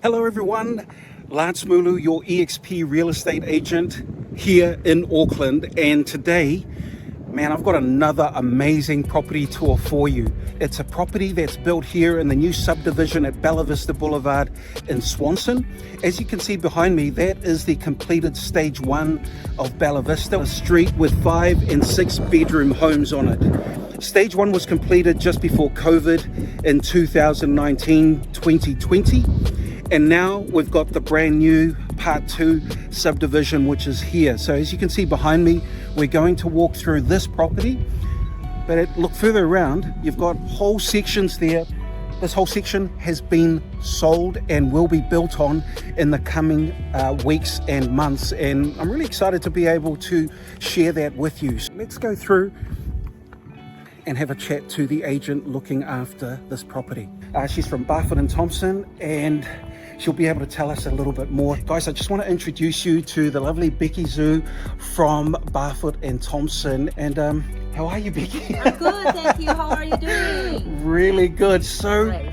Hello everyone, Lance Mulu, your EXP real estate agent here in Auckland, and today, man, I've got another amazing property tour for you. It's a property that's built here in the new subdivision at Bella Vista Boulevard in Swanson. As you can see behind me, that is the completed stage 1 of Bella Vista, a street with 5 and 6 bedroom homes on it. Stage 1 was completed just before COVID in 2019-2020, and now we've got the brand new part 2 subdivision, which is here. So as you can see behind me, we're going to walk through this property, but look further around, you've got whole sections there. This whole section has been sold and will be built on in the coming weeks and months, and I'm really excited to be able to share that with you. So let's go through and have a chat to the agent looking after this property. She's from Barfoot and Thompson, and she'll be able to tell us a little bit more. Guys, I just want to introduce you to the lovely Becky Zhu from Barfoot and Thompson. And how are you, Becky? I'm good, thank you. How are you doing? Really good. So Great.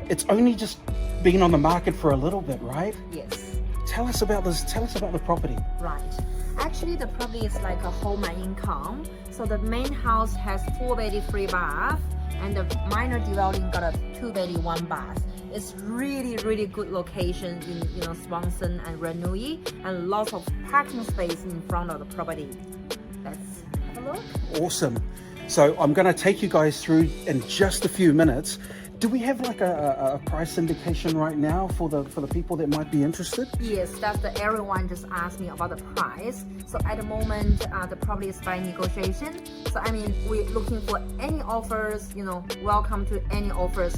it's only just been on the market for a little bit, right? Yes. Tell us about this. Tell us about the property. Right. Actually, the property is like a home and income. So the main house has 4-bedroom 3-bath, and the minor dwelling got a 2-bedroom 1-bath. It's really good location in Swanson and Ranui, and lots of parking space in front of the property. Let's have a look. Awesome. So I'm going to take you guys through in just a few minutes. Do we have like a price indication right now for the people that might be interested? Yes, that's everyone just asked me about the price. So at the moment, the property is by negotiation. So I mean, we're looking for any offers. Welcome to any offers.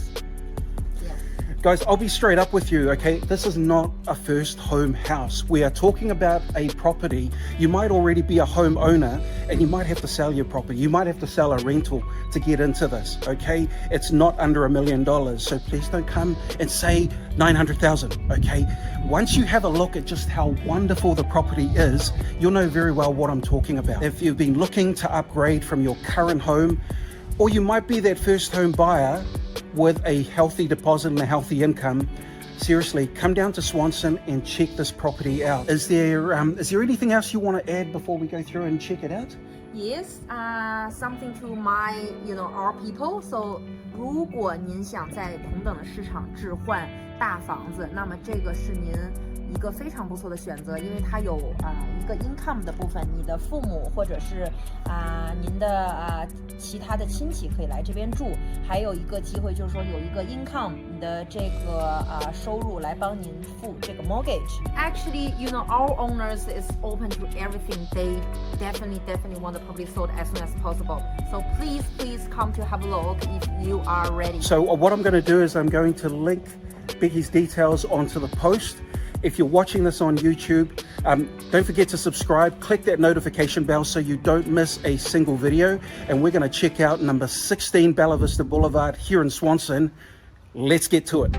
Guys, I'll be straight up with you, okay? This is not a first home house. We are talking about a property. You might already be a homeowner and you might have to sell your property. You might have to sell a rental to get into this, okay? It's not under $1 million. So please don't come and say 900,000, okay? Once you have a look at just how wonderful the property is, you'll know very well what I'm talking about. If you've been looking to upgrade from your current home, or you might be that first home buyer with a healthy deposit and a healthy income, seriously, come down to Swanson and check this property out. Is there anything else you want to add before we go through and check it out? Yes, something to my, our people. So, 如果您想在同等的市场置换大房子，那么这个是您一个非常不错的选择，因为它有一个 income 的部分，你的父母或者是您的其他的亲戚可以来这边住，还有一个机会就是说有一个 income 你的这个收入来帮您付这个 mortgage. Actually, our owners is open to everything. They definitely want the property sold as soon as possible. So please come to have a look if you are ready. So what I'm going to do is I'm going to link Becky's details onto the post. If you're watching this on YouTube, don't forget to subscribe, click that notification bell so you don't miss a single video. And we're going to check out number 16 Bella Vista Boulevard here in Swanson. Let's get to it.